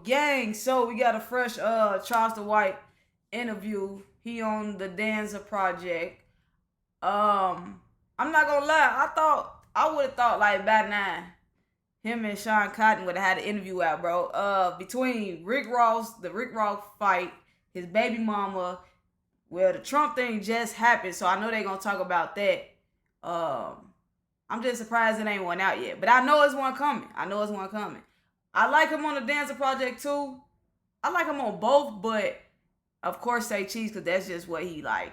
gang. So we got a fresh Charleston White interview. He on the Danza Project. I'm not gonna lie. I would have thought like by now, him and Sean Cotton would have had an interview out, bro. Between Rick Ross, the Rick Ross fight, his baby mama. Well, the Trump thing just happened, so I know they gonna talk about that. I'm just surprised it ain't one out yet, but I know it's one coming. I like him on the Dancer Project too. I like him on both, but of course say Cheese because that's just what he like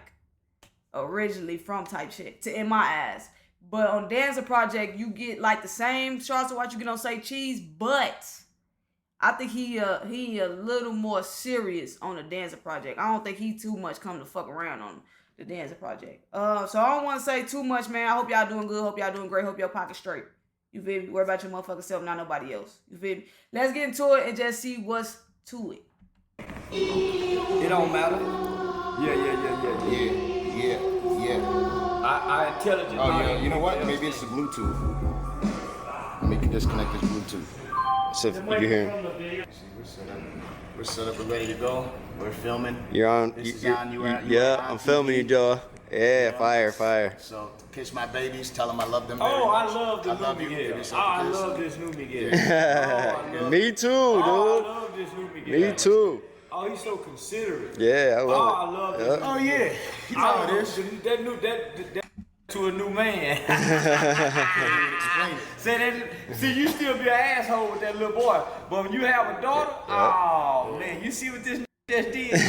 originally from type shit in my eyes. But on Dancer Project, you get like the same Charleston White you get on Say Cheese, but I think he a little more serious on the Dancer Project. I don't think he too much come to fuck around on the Dancer Project. So I don't want to say too much, man. I hope y'all doing good. Hope y'all doing great. Hope your pocket straight. You feel me? Worry about your motherfucking self, not nobody else. You feel me? Let's get into it and just see what's to it. It don't matter. Yeah. I intelligent. Oh yeah. You know what? Maybe it's the Bluetooth. Let me disconnect this Bluetooth. So if you can hear. We're set up. We're ready to go. We're filming. You're on. This is on. I'm filming you, Joe. Yeah, fire. So kiss my babies. Tell them I love them. Oh, I love the new Miguel. I love this new Miguel. Me too, dude. I love this new Miguel. Me too. Oh, he's so considerate. Yeah, I love it. I love this. Oh yeah. You know how it is. That to a new man. Explain it. See, you still be an asshole with that little boy, but when you have a daughter, oh man, you see what this just did.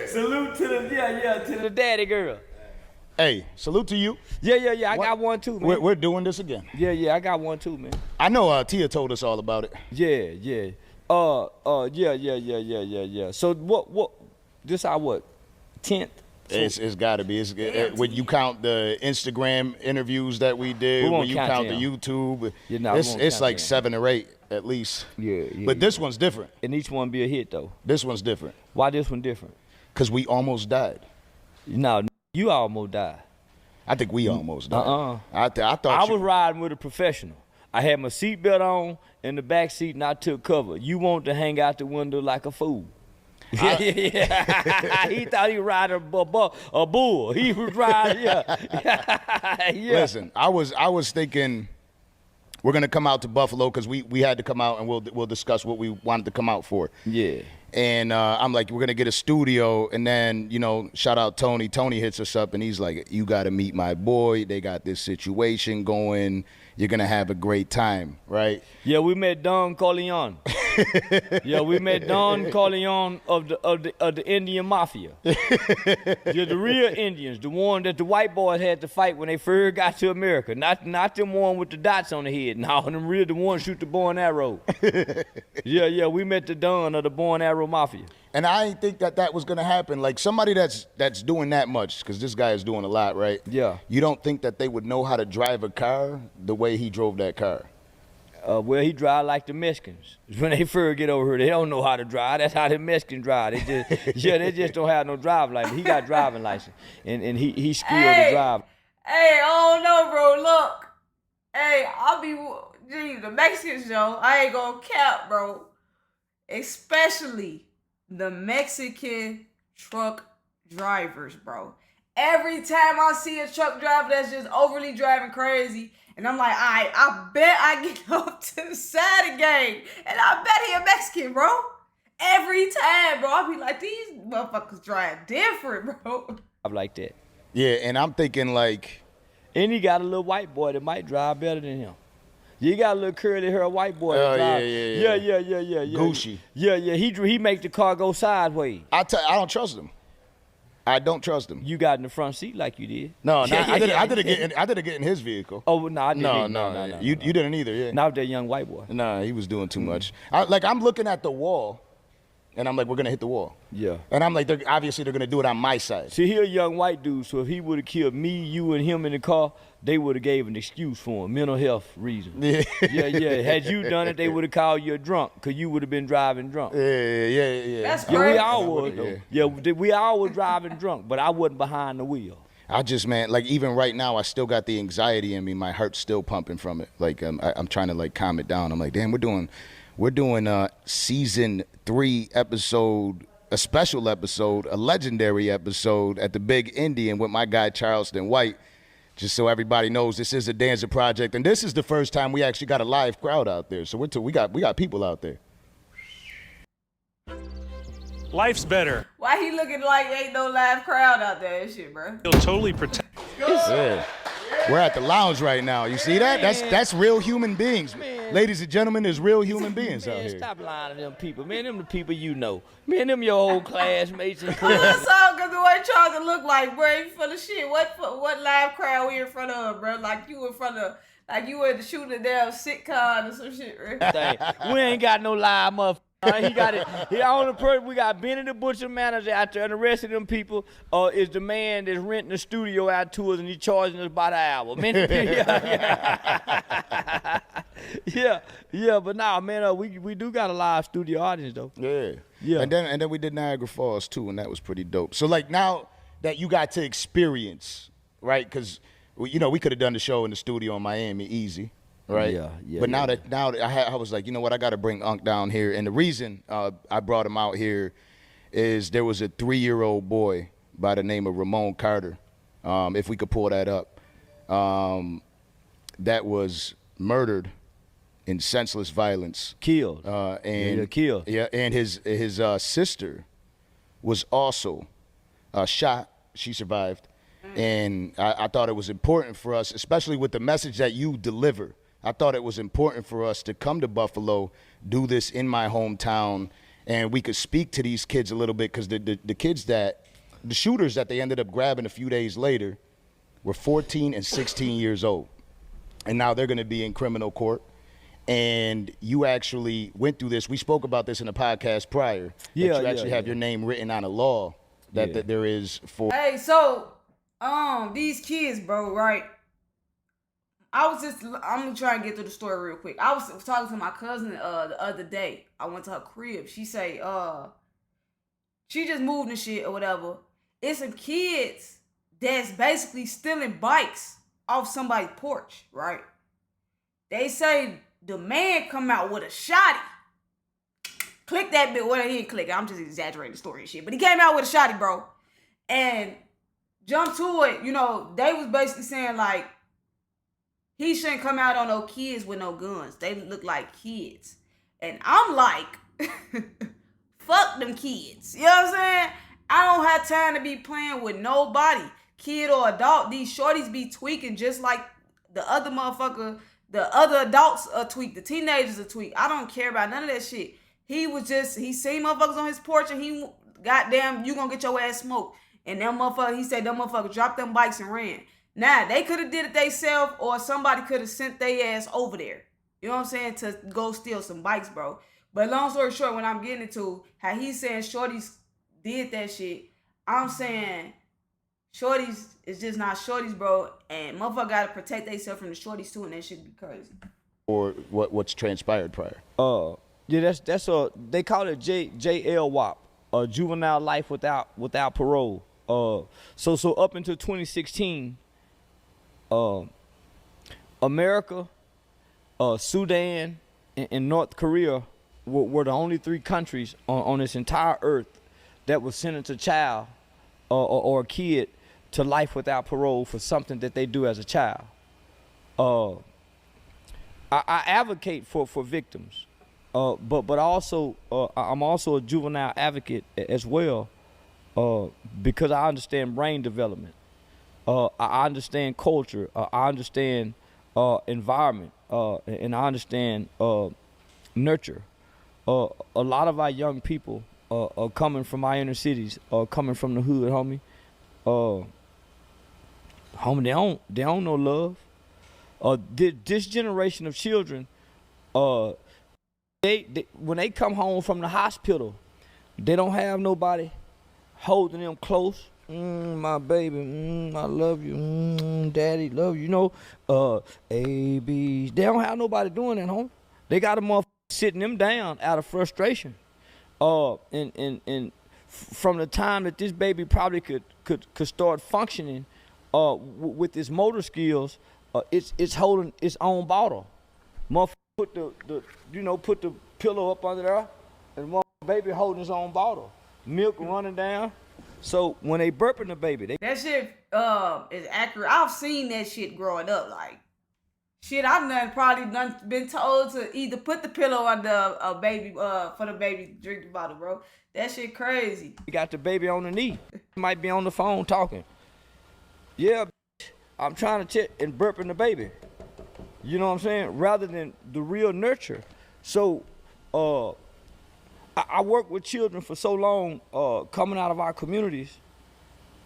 Salute to the daddy girl. Hey, salute to you. Yeah. I got one too, man. We're doing this again. Yeah, I got one too, man. I know Tia told us all about it. Yeah. Yeah. So what? This our what? 10th? It's got to be. When you count the Instagram interviews that we did, when you count the YouTube, it's like 7 or 8 at least. Yeah. But this one's different. And each one be a hit though. This one's different. Why this one different? Because we almost died. No, you almost died. I think we almost died. I thought I was riding with a professional. I had my seatbelt on in the back seat and I took cover. You want to hang out the window like a fool. Yeah. He thought he was riding a bull. He was riding, yeah. Listen, I was thinking we're gonna come out to Buffalo because we had to come out and we'll discuss what we wanted to come out for. Yeah. And I'm like, we're gonna get a studio, and then shout out Tony. Tony hits us up and he's like, you got to meet my boy. They got this situation going. You're gonna have a great time, right? Yeah, we met Don Corleone. We met Don Corleone of the Indian Mafia. You're the real Indians, the one that the white boys had to fight when they first got to America. Not them one with the dots on the head. No, them real the ones shoot the bow and arrow. Yeah, we met the Don of the bow and arrow mafia. And I didn't think that was gonna happen. Like somebody that's doing that much, because this guy is doing a lot, right? Yeah. You don't think that they would know how to drive a car the way he drove that car? Well, he drive like the Mexicans. When they first get over here, they don't know how to drive. That's how the Mexicans drive. They just don't have no driving license. He got driving license, and he's skilled to drive. Hey, oh no, bro. Look, hey, the Mexicans, yo. I ain't gonna cap, bro. Especially the Mexican truck drivers, bro. Every time I see a truck driver that's just overly driving crazy, and I'm like, I bet I get up to the side again, and I bet he a Mexican, bro. Every time, bro. I be like, these motherfuckers drive different, bro. I'm like that. Yeah, and I'm thinking like... And he got a little white boy that might drive better than him. You got a little curly hair white boy. Oh, yeah. Yeah. Gucci. Yeah. He make the car go sideways. I don't trust him. I don't trust him. You got in the front seat like you did. No, I didn't get in his vehicle. Oh no, I didn't. No. You didn't either, yeah. Not that young white boy. Nah, he was doing too much. I'm looking at the wall, and I'm like, we're gonna hit the wall. Yeah. And I'm like, obviously they're gonna do it on my side. See, he a young white dude, so if he would have killed me, you, and him in the car, they would have gave an excuse for him, mental health reasons. Yeah. Had you done it, they would have called you a drunk, because you would have been driving drunk. Yeah. That's Yeah, crazy. we all was, though. Yeah, we all was driving drunk, but I wasn't behind the wheel. I just, man, like even right now, I still got the anxiety in me. My heart's still pumping from it. Like I'm trying to like calm it down. I'm like, damn, we're doing season 3 episode, a special episode, a legendary episode at the Big Indian with my guy Charleston White. Just so everybody knows, this is a Danza project, and this is the first time we actually got a live crowd out there. So we got people out there. Life's better. Why he looking like ain't no live crowd out there and shit, bro? He'll totally protect. Yeah. We're at the lounge right now. You see that? That's real human beings. Man. Ladies and gentlemen, there's real human beings out Man, here. stop lying to them people. Man, them the people you know. Man, them your old classmates and That's all because the way Charles look like, bro. You full of shit. What live crowd we in front of, bro? Like you in front of, like you in the shooting a damn sitcom or some shit, bro. thing. We ain't got no live motherfucker. He got it. He only person we got Benny the Butcher manager out there, and the rest of them people is the man that's renting the studio out to us, and he charging us by the hour. Man, yeah. But nah, man, we do got a live studio audience though. Yeah. And then we did Niagara Falls too, and that was pretty dope. So like now that you got to experience, right? Because we could have done the show in the studio in Miami easy. Right. Yeah. But now that I was like, you know what, I got to bring Unc down here, and the reason I brought him out here is there was a 3-year-old boy by the name of Ramon Carter, if we could pull that up, that was murdered in senseless violence, Killed. Killed. Yeah, and his sister was also shot. She survived, and I thought it was important for us, especially with the message that you deliver. I thought it was important for us to come to Buffalo, do this in my hometown, and we could speak to these kids a little bit, because the kids the shooters that they ended up grabbing a few days later were 14 and 16 years old. And now they're going to be in criminal court. And you actually went through this. We spoke about this in a podcast prior. Yeah, that you actually have your name written on a law that there is for. Hey, so these kids, bro, right? I'm gonna try and get through the story real quick. I was talking to my cousin the other day. I went to her crib. She say, she just moved and shit or whatever. It's some kids that's basically stealing bikes off somebody's porch, right? They say the man come out with a shotty. Click that bit. Well, he didn't click it. I'm just exaggerating the story and shit. But he came out with a shotty, bro. And jumped to it. They was basically saying like, he shouldn't come out on no kids with no guns. They look like kids. And I'm like, fuck them kids. You know what I'm saying? I don't have time to be playing with nobody, kid or adult. These shorties be tweaking just like the other motherfucker, the other adults are tweak, the teenagers are tweak. I don't care about none of that shit. He seen motherfuckers on his porch, and he, goddamn, you gonna get your ass smoked. And them motherfuckers, he said them motherfuckers dropped them bikes and ran. Now, they could have did it themselves, or somebody could have sent their ass over there. You know what I'm saying? To go steal some bikes, bro. But long story short, when I'm getting into how he's saying shorties did that shit, I'm saying shorties is just not shorties, bro. And motherfucker gotta protect themselves from the shorties too, and that shit be crazy. Or what's transpired prior. Yeah, that's they call it JLWOP, juvenile life without parole. So up until 2016, America, Sudan, and North Korea were the only 3 countries on this entire earth that would sentence a child or a kid to life without parole for something that they do as a child. I advocate for victims, but also I'm also a juvenile advocate as well, because I understand brain development. I understand culture. I understand environment, and I understand nurture. A lot of our young people are coming from our inner cities, coming from the hood, homie. They don't know love. This generation of children, they when they come home from the hospital, they don't have nobody holding them close. My baby, I love you. Daddy, love you. A, B. They don't have nobody doing that, homie. They got a motherfucker sitting them down out of frustration. And from the time that this baby probably could start functioning, with its motor skills, it's holding its own bottle. Motherfucker put put the pillow up under there, and baby holding his own bottle. Milk running down. So when they burping the baby, that shit is accurate. I've seen that shit growing up. Like, shit, I've probably been told to either put the pillow under a baby for the baby to drink the bottle, bro. That shit crazy. You got the baby on the knee. Might be on the phone talking. Yeah, I'm trying to check and burping the baby. You know what I'm saying? Rather than the real nurture. So, I work with children for so long, coming out of our communities.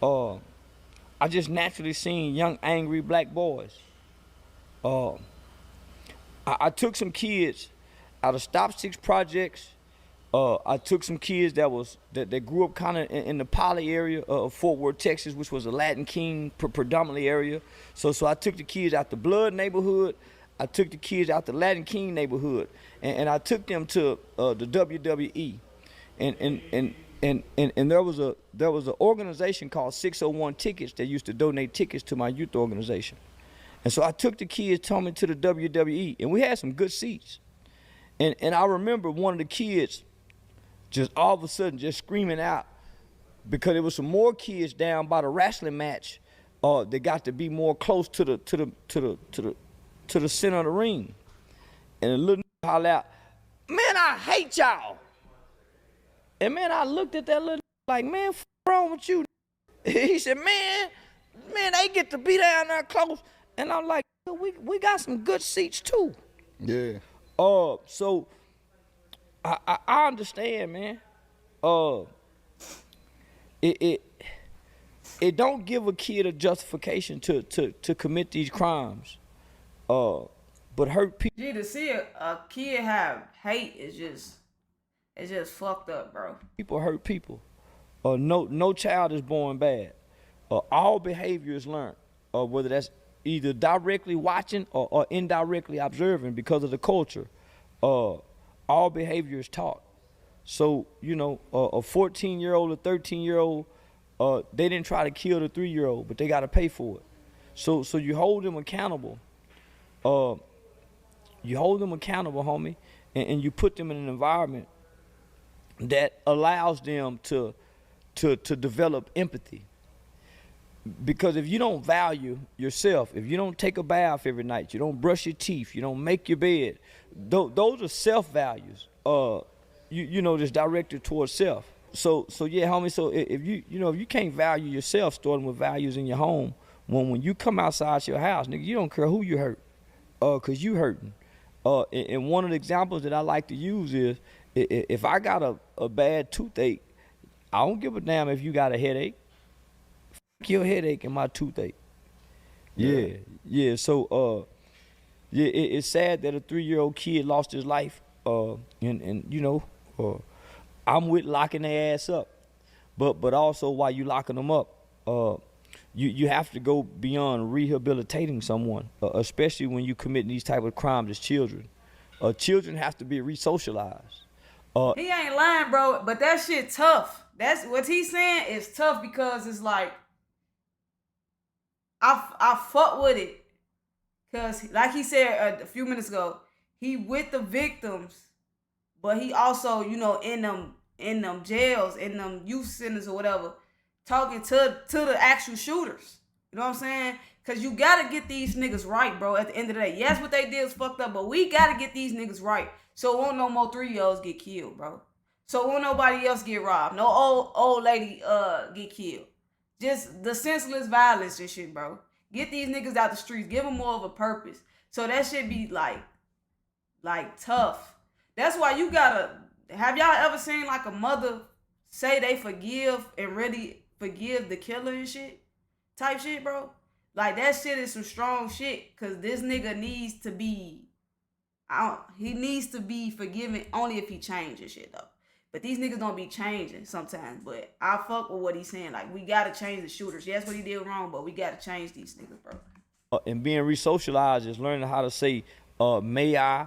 I just naturally seen young, angry black boys. I took some kids out of Stop Six projects. I took some kids that grew up kind of in the Poly area of Fort Worth, Texas, which was a Latin King predominantly area. So I took the kids out the Blood neighborhood. I took the kids out the Latin King neighborhood, and I took them to the WWE, and there was an organization called 601 Tickets that used to donate tickets to my youth organization, and so I took the kids, told me to the WWE, and we had some good seats, and I remember one of the kids just all of a sudden just screaming out because there was some more kids down by the wrestling match, that got to be more close to the center of the ring. And the little nigga holler out, "Man, I hate y'all." And man, I looked at that little like, "Man, what's wrong with you?" He said, man, they get to be down there close. And I'm like, we got some good seats too. Yeah. So I understand, man. It don't give a kid a justification to commit these crimes. But hurt people. Gee, to see a kid have hate is just fucked up, bro. People hurt people. No child is born bad. All behavior is learned. Whether that's either directly watching or indirectly observing because of the culture. All behavior is taught. So, a 14-year-old, a 13-year-old, they didn't try to kill the 3-year-old, but they got to pay for it. So you hold them accountable. You hold them accountable, homie, and you put them in an environment that allows them to develop empathy. Because if you don't value yourself, if you don't take a bath every night, you don't brush your teeth, you don't make your bed, those are self-values, that's directed towards self. So yeah, homie, so if you can't value yourself, starting with values in your home, when you come outside your house, nigga, you don't care who you hurt, cause you hurting. And one of the examples that I like to use is, if I got a bad toothache, I don't give a damn if you got a headache. Fuck your headache and my toothache. Yeah. So it's sad that a 3-year-old kid lost his life. I'm with locking their ass up, but also while you locking them up, you have to go beyond rehabilitating someone, especially when you commit these type of crimes as children. Children have to be resocialized. He ain't lying, bro, but that shit tough. That's what he's saying is tough because it's like, I fuck with it. Cause like he said a few minutes ago, he with the victims, but he also, in them jails, in them youth centers or whatever, talking to the actual shooters. You know what I'm saying? Cause you gotta get these niggas right, bro. At the end of the day, yes, what they did is fucked up, but we gotta get these niggas right. So won't no more 3-year-olds get killed, bro. So won't nobody else get robbed. No old lady get killed. Just the senseless violence and shit, bro. Get these niggas out the streets. Give them more of a purpose. So that shit be like tough. That's why you gotta. Have y'all ever seen like a mother say they forgive and really forgive the killer and shit? Type shit, bro. Like that shit is some strong shit. Cause this nigga needs to be. He needs to be forgiven only if he changes shit though. But these niggas don't be changing sometimes. But I fuck with what he's saying. Like, we gotta change the shooters. Yes, what he did wrong, but we gotta change these niggas, bro. And being resocialized is learning how to say, may I,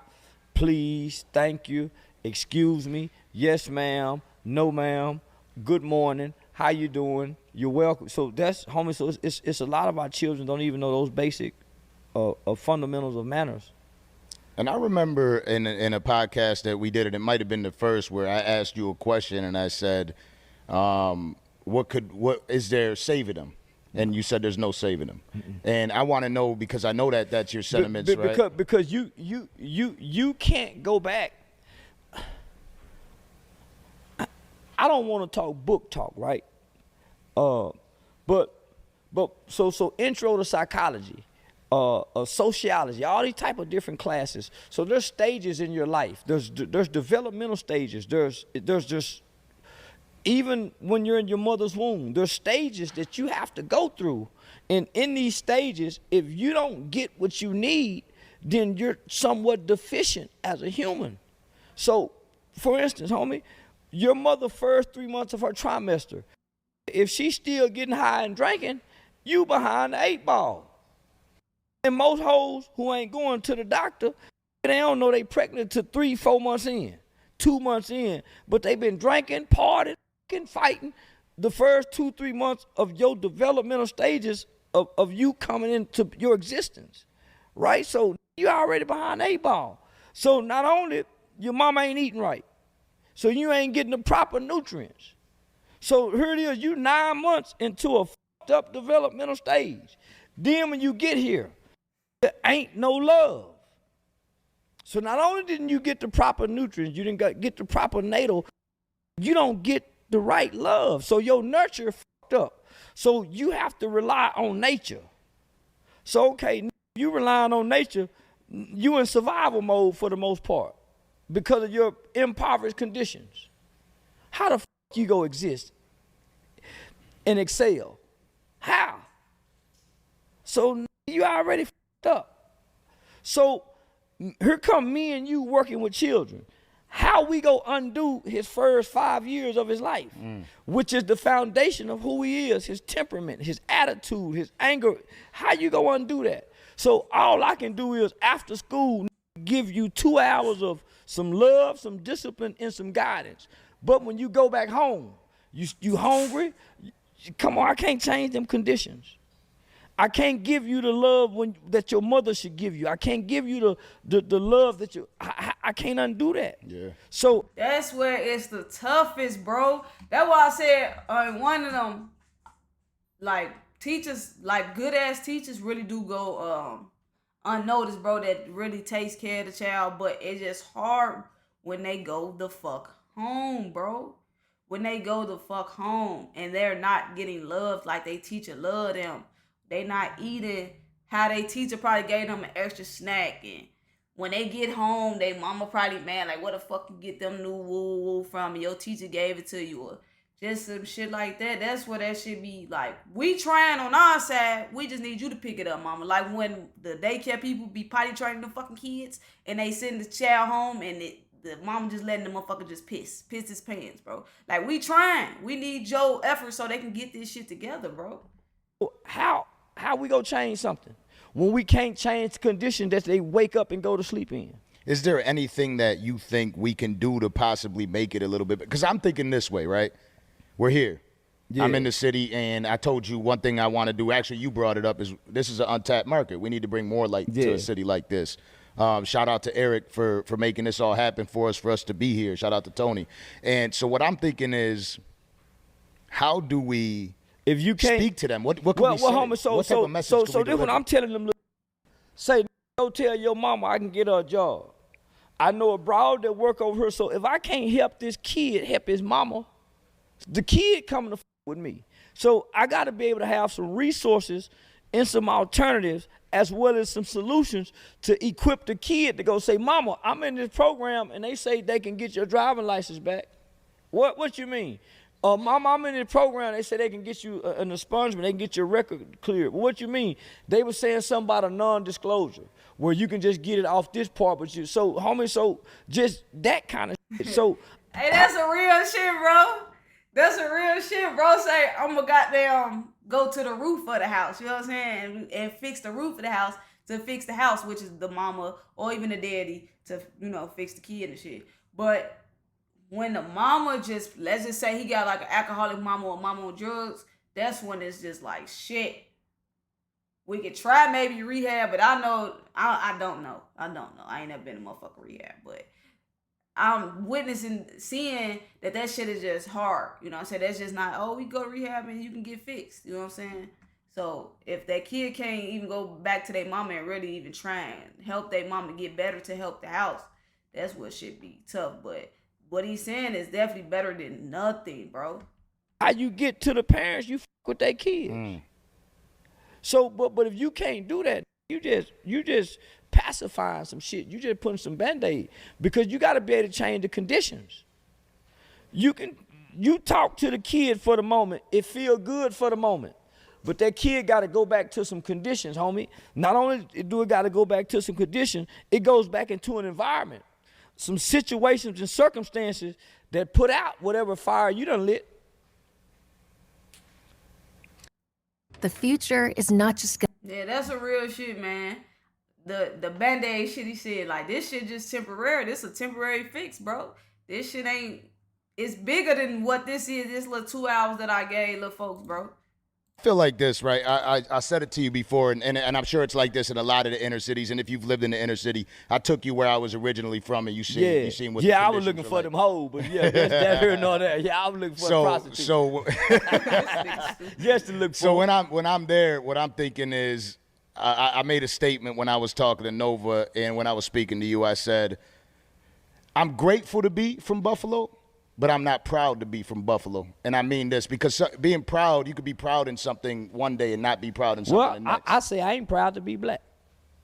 please, thank you, excuse me, yes ma'am, no ma'am, good morning, how you doing, you're welcome. So that's, homie, so it's a lot of our children don't even know those basic fundamentals of manners. And I remember in a podcast that we did, it might have been the first, where I asked you a question and I said, what is there saving them? And you said there's no saving them. And I want to know, because I know that's your sentiments, right? Because you can't go back. I don't want to talk book talk, right? But so intro to psychology, sociology, all these type of different classes. So there's stages in your life. There's developmental stages. There's just, even when you're in your mother's womb, there's stages that you have to go through. And in these stages, if you don't get what you need, then you're somewhat deficient as a human. So, for instance, homie, your mother first 3 months of her trimester, if she's still getting high and drinking, you behind the 8 ball. And most hoes who ain't going to the doctor, they don't know they pregnant to 3-4 months in, 2 months in, but they been drinking, partying, fighting the first 2-3 months of your developmental stages of you coming into your existence, right? So you already behind the 8 ball. So not only your mama ain't eating right, so you ain't getting the proper nutrients. So here it is, you 9 months into a fucked up developmental stage. Then when you get here, there ain't no love. So not only didn't you get the proper nutrients, you didn't get the proper natal, you don't get the right love. So your nurture fucked up. So you have to rely on nature. So okay, you relying on nature, you in survival mode for the most part because of your impoverished conditions. How the fuck you go exist and excel? How? So you already fucked up. So here come me and you working with children. How we go undo his first 5 years of his life, which is the foundation of who he is, his temperament, his attitude, his anger. How you go undo that? So all I can do is after school give you 2 hours of some love, some discipline, and some guidance. But when you go back home, you hungry. Come on, I can't change them conditions. I can't give you the love that your mother should give you. I can't give you the love that I can't undo that. Yeah. So that's where it's the toughest, bro. That's why I said one of them, like teachers, like good ass teachers, really do go unnoticed, bro. That really takes care of the child, but it's just hard when they go the fuck home, bro. When they go the fuck home and they're not getting loved like they teacher love them. They not eating how they teacher probably gave them an extra snack, and when they get home, they mama probably mad like, what the fuck you get them new woo from? Your teacher gave it to you, or just some shit like that. That's what that shit be like. We trying on our side, we just need you to pick it up, mama. Like when the daycare people be potty training the fucking kids, and they send the child home, and the mama just letting the motherfucker just piss his pants, bro. Like we trying, we need your effort so they can get this shit together, bro. How we gonna change something when we can't change the condition that they wake up and go to sleep in? Is there anything that you think we can do to possibly make it a little bit? Because I'm thinking this way, right? We're here. Yeah. I'm in the city, and I told you one thing I want to do. Actually, you brought it up. Is this is an untapped market? We need to bring more light to a city like this. Shout out to Eric for making this all happen for us to be here. Shout out to Tony. And so what I'm thinking is, how do we? If you can't speak to them, what can we say? Homie, so this one I'm telling them, say, go tell your mama I can get her a job. I know a broad that work over here, so if I can't help this kid help his mama, the kid coming to with me. So I got to be able to have some resources and some alternatives as well as some solutions to equip the kid to go say, mama, I'm in this program, and they say they can get your driving license back. What you mean? Mama, I'm in the program. They say they can get you an expungement. They can get your record cleared. What you mean? They were saying something about a non-disclosure where you can just get it off this part, but so homie, so just that kind of shit. So hey, that's a real shit, bro. That's a real shit, bro. Say I'm gonna goddamn go to the roof of the house. You know what I'm saying? And fix the roof of the house to fix the house, which is the mama or even the daddy to fix the kid and shit. But when the mama just, let's just say he got like an alcoholic mama or mama on drugs, that's when it's just like, shit. We could try maybe rehab, but I don't know. I ain't never been to motherfucking rehab, but I'm seeing that shit is just hard. You know what I'm saying? That's just not, oh, we go to rehab and you can get fixed. You know what I'm saying? So if that kid can't even go back to their mama and really even try and help their mama get better to help the house, that's what should be tough. But what he's saying is definitely better than nothing, bro. How you get to the parents, you fuck with their kids. So, but if you can't do that, you just pacifying some shit. You just putting some Band-Aid, because you got to be able to change the conditions. You talk to the kid for the moment. It feel good for the moment, but that kid got to go back to some conditions, homie. Not only do it got to go back to some conditions, it goes back into an environment, some situations and circumstances that put out whatever fire you done lit. The future is not just Yeah, that's a real shit, man. The Band-Aid shit he said, like, this shit just temporary. This a temporary fix, bro. This shit ain't, it's bigger than what this is, this little 2 hours that I gave little folks, bro. I feel like this, right? I said it to you before, and I'm sure it's like this in a lot of the inner cities. And if you've lived in the inner city, I took you where I was originally from, and you seen what the I was conditions looking are for like. them hoes, but that here and all that. Yeah, I was looking for a prostitute. Just to look for. So when I'm there, what I'm thinking is, I made a statement when I was talking to Nova, and when I was speaking to you, I said, I'm grateful to be from Buffalo, but I'm not proud to be from Buffalo. And I mean this, because being proud, you could be proud in something one day and not be proud in something the next. I say I ain't proud to be black.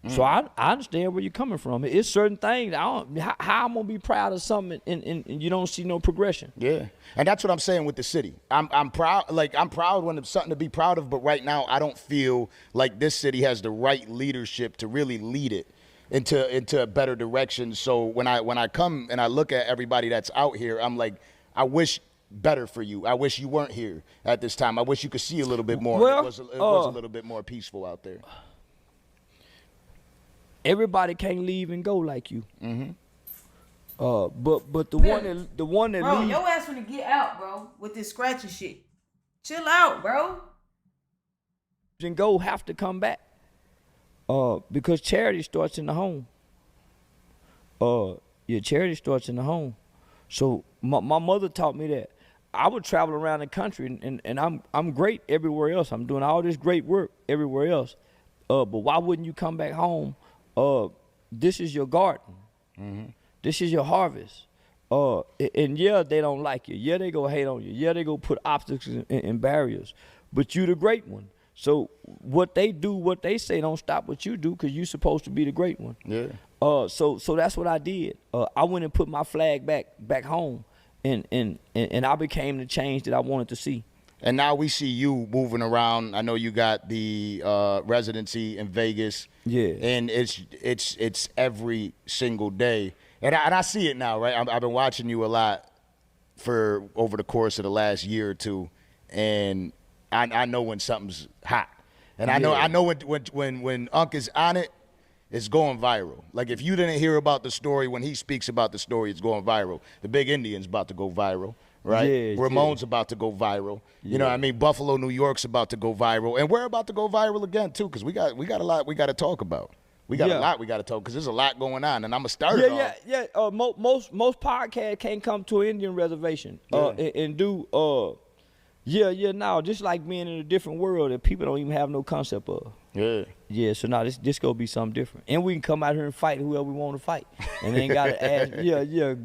So I understand where you're coming from. It's certain things, how I'm going to be proud of something and you don't see no progression. Yeah, and that's what I'm saying with the city. I'm proud, I'm proud when it's something to be proud of, but right now I don't feel like this city has the right leadership to really lead it into a better direction. So when I come and I look at everybody that's out here, I'm like, I wish better for you. I wish you weren't here at this time. I wish you could see a little bit more. Well, it was a little bit more peaceful out there. Everybody can't leave and go like you. But the one that Bro, leaves, your ass finna get out, bro, with this scratching shit. Chill out, bro. and go have to come back. Because charity starts in the home. Charity starts in the home. So my mother taught me that. I would travel around the country and I'm great everywhere else. I'm doing all this great work everywhere else. But why wouldn't you come back home? This is your garden. This is your harvest. And yeah, they don't like you. Yeah, they go hate on you. Yeah, they go put obstacles and barriers. But you the great one. So what they do, what they say, don't stop what you do, because you're supposed to be the great one. Yeah. So that's what I did. I went and put my flag back home, and I became the change that I wanted to see. And now we see you moving around. I know you got the residency in Vegas. Yeah. And it's every single day. And I see it now, right? I've been watching you a lot for over the course of the last year or two, and I know when something's hot. And I know when Unc is on it, it's going viral. Like, if you didn't hear about the story, when he speaks about the story, it's going viral. The Big Indian's about to go viral, right? Yeah, Ramon's about to go viral. You know what I mean? Buffalo, New York's about to go viral. And we're about to go viral again, too, because we got a lot we got to talk about. We got a lot we got to talk, because there's a lot going on, and I'm going to start it off. Yeah. Most podcasts can't come to an Indian reservation and do just like being in a different world that people don't even have no concept of. Yeah, so now this gonna be something different. And we can come out here and fight whoever we want to fight. And ain't gotta ask,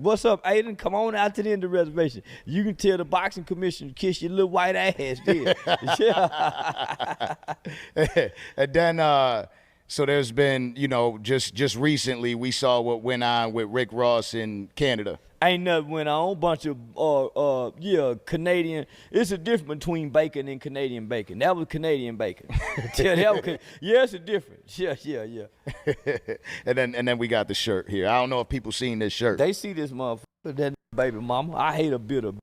what's up, Aiden? Come on out to the Indian reservation. You can tell the boxing commission, kiss your little white ass there. And then so there's been, just recently we saw what went on with Rick Ross in Canada. Ain't nothing went on. Bunch of Canadian. It's a difference between bacon and Canadian bacon. That was Canadian bacon. It's a difference. Yeah. and then we got the shirt here. I don't know if people seen this shirt. They see this motherfucker, that baby mama. I hate a bit of.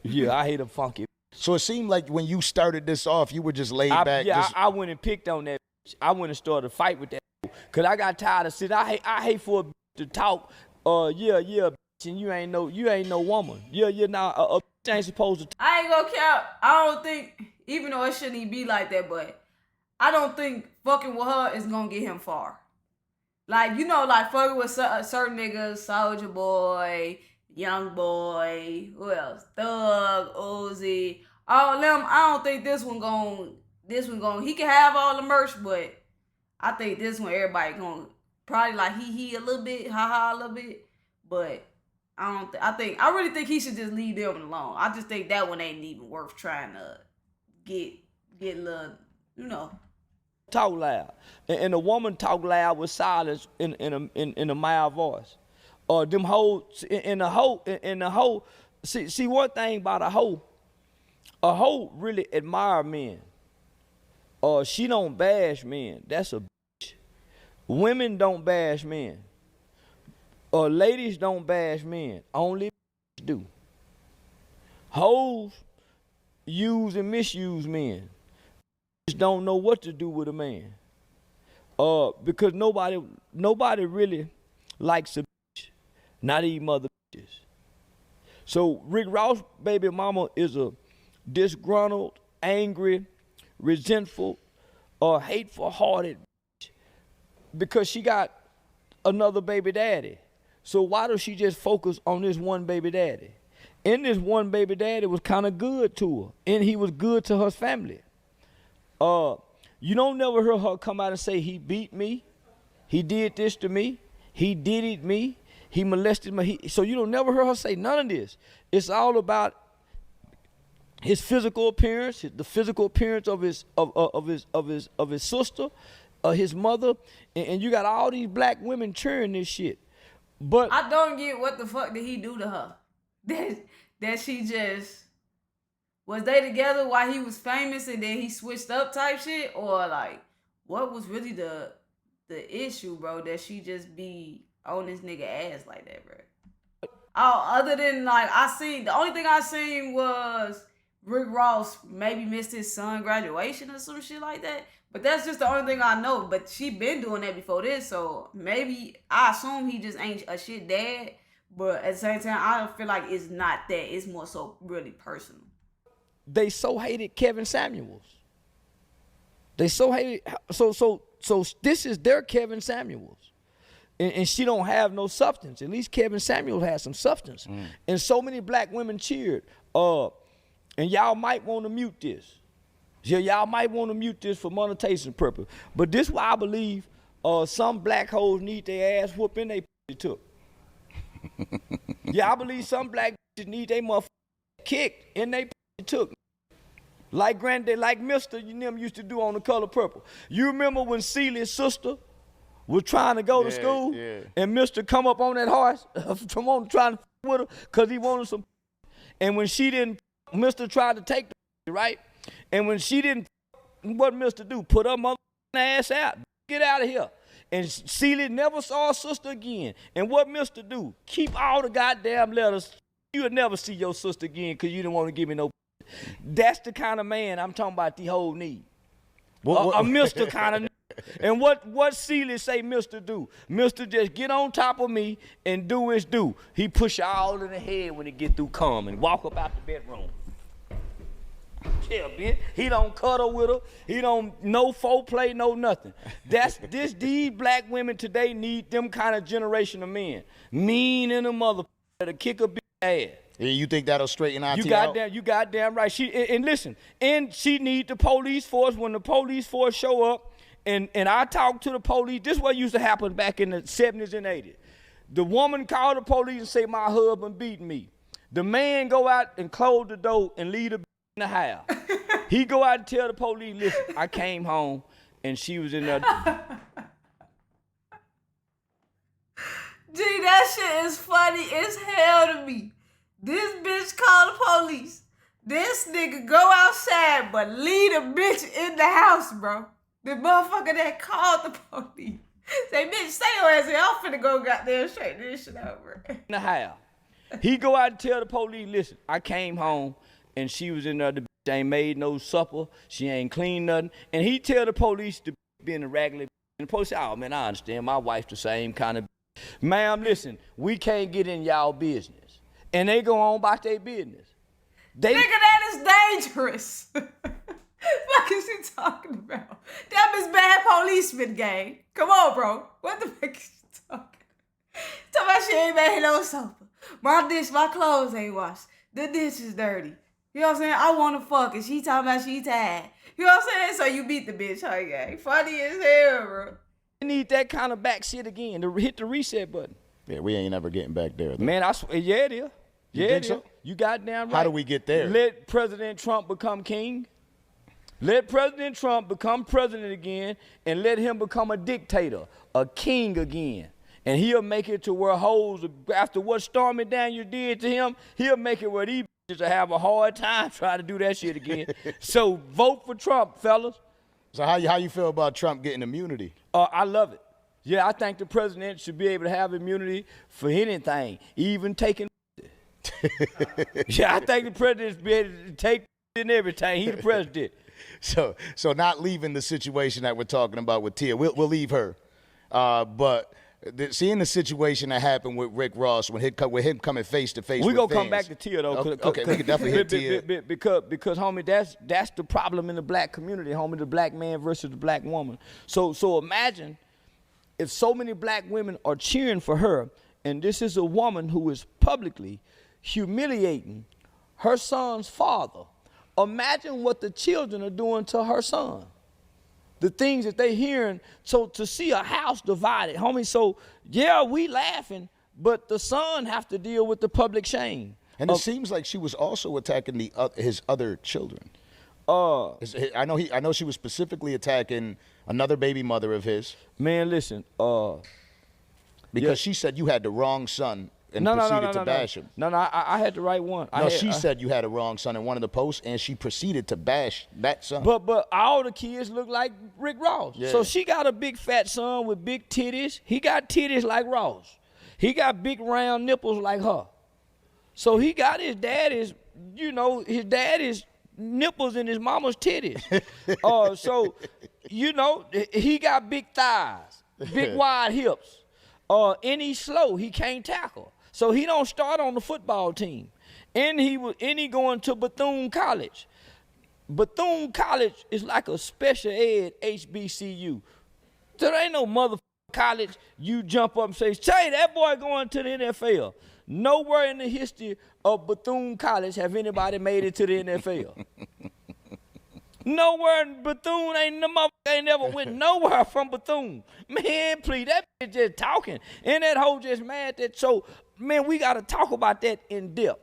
I hate a funky. So it seemed like when you started this off, you were just laid back. I went and picked on that. I went and started a fight with that. Cause I got tired of sitting. I hate for a to talk. and you ain't no woman. You're not a ain't supposed to. I ain't gonna count. I don't think, even though it shouldn't even be like that, but I don't think fucking with her is gonna get him far. Like, you know, like fucking with certain niggas, Soldier Boy, Young Boy, who else? Thug, Uzi, all of them. I don't think this one gon', he can have all the merch, but I think this one everybody gonna probably like he a little bit, ha a little bit, but I really think he should just leave them alone. I just think that one ain't even worth trying to get a little, you know. Talk loud, and a woman talk loud with silence in a mild voice. Them hoes in the hoe. See one thing about a hoe really admire men. She don't bash men. That's a bitch. Women don't bash men. Ladies don't bash men. Only do. Hoes use and misuse men. Just don't know what to do with a man. Because nobody really likes a bitch. Not even mother bitches. So Rick Ross' baby mama is a disgruntled, angry, resentful, hateful-hearted bitch because she got another baby daddy. So why does she just focus on this one baby daddy? And this one baby daddy was kind of good to her, and he was good to her family. You don't never hear her come out and say, he beat me, he did this to me, he did it me, he molested me. So you don't never hear her say none of this. It's all about his physical appearance, the physical appearance of his sister, his mother, and you got all these black women cheering this shit. But I don't get what the fuck did he do to her. That she just, was they together while he was famous and then he switched up type shit? Or like, what was really the issue, bro, that she just be on this nigga ass like that, bro? Oh, other than like, the only thing I seen was Rick Ross maybe missed his son graduation or some shit like that. But that's just the only thing I know. But she been doing that before this, so maybe I assume he just ain't a shit dad. But at the same time, I don't feel like it's not that. It's more so really personal. They so hated Kevin Samuels. They so hated so this is their Kevin Samuels. And she don't have no substance. At least Kevin Samuels has some substance. And so many black women cheered. And y'all might want to mute this. Yeah, y'all might want to mute this for monetization purpose. But this why I believe some black hoes need their ass whooped and they took. Yeah, I believe some black bitches need their motherfucker kicked and they took. Like Granddad, like Mr. You them used to do on The Color Purple. You remember when Celia's sister was trying to go to school and Mr. come up on that horse, come on trying to with her because he wanted some. And when she didn't, Mr. tried to take the right? And when she didn't, what Mr. do? Put her mother ass out. Get out of here. And Celia never saw her sister again. And what Mr. do? Keep all the goddamn letters. You'll never see your sister again because you didn't want to give me no. That's the kind of man I'm talking about the whole need. A Mr. kind of. And what Celia say Mr. do? Mr. just get on top of me and do his do. He push you all in the head when he get through come and walk up out the bedroom. Yeah, bitch. He don't cuddle with her. He don't no foreplay, no nothing. These black women today need them kind of generation of men. Mean in a mother to kick a bitch ass. And you think that'll straighten out? You goddamn right. And listen, and she need the police force. When the police force show up, and I talk to the police. This is what used to happen back in the 70s and 80s. The woman called the police and say, my husband beat me. The man go out and close the door and leave the in the house. He go out and tell the police, listen, I came home and she was in there. Gee, that shit is funny as hell to me. This bitch called the police. This nigga go outside but leave the bitch in the house, bro. The motherfucker that called the police. Say, bitch, stay your ass here. I'm finna go goddamn straighten this shit out, bro. In the house. He go out and tell the police, listen, I came home and she was in there, the bitch ain't made no supper, she ain't cleaned nothing. And he tell the police to be in a regular, and the police say, oh man, I understand, my wife's the same kind of Ma'am, listen, we can't get in y'all business. And they go on about their business. Nigga, that is dangerous. What is he talking about? That is bad policeman gang. Come on, bro. What the fuck is you talking? Talking about she ain't made no sofa. My clothes ain't washed. The dish is dirty. You know what I'm saying? I want to fuck and she talking about she tired. You know what I'm saying? So you beat the bitch, huh, gang? Funny as hell, bro. We need that kind of back shit again to hit the reset button. Yeah, we ain't ever getting back there. Though. Man, I swear, yeah, it is. You Yeah, think it so? is. You goddamn right. How do we get there? Let President Trump become king. Let President Trump become president again and let him become a dictator, a king again. And he'll make it to where hoes, after what Stormy Daniels did to him, he'll make it where these bitches will have a hard time trying to do that shit again. So vote for Trump, fellas. So how you feel about Trump getting immunity? I love it. Yeah, I think the president should be able to have immunity for anything, even taking. Yeah, I think the president should be able to take and everything. He the president. So not leaving the situation that we're talking about with Tia. We'll leave her. But seeing the situation that happened with Rick Ross with him coming face to face. We with gonna fans. come back to Tia though. Okay, we can definitely hit Tia. Because homie, that's the problem in the black community, homie. The black man versus the black woman. So imagine if so many black women are cheering for her, and this is a woman who is publicly humiliating her son's father. Imagine what the children are doing to her son. The things that they hearing. So to see a house divided, homie. So yeah, we laughing, but the son have to deal with the public shame. And it seems like she was also attacking his other children. I know she was specifically attacking another baby mother of his. Man, listen. Because she said you had the wrong son. And proceeded to bash him. No, I had the right one. She said you had a wrong son in one of the posts, and she proceeded to bash that son. But all the kids look like Rick Ross. Yeah. So she got a big fat son with big titties. He got titties like Ross. He got big round nipples like her. So he got his daddy's nipples in his mama's titties. He got big thighs, big wide hips. And he's slow. He can't tackle. So he don't start on the football team. And he going to Bethune College. Bethune College is like a special ed HBCU. So there ain't no motherfucking college you jump up and say, that boy going to the NFL. Nowhere in the history of Bethune College have anybody made it to the NFL. Nowhere in Bethune, ain't never went nowhere from Bethune. Man, please, that bitch just talking. And that hoe just mad that. So, man, we got to talk about that in depth.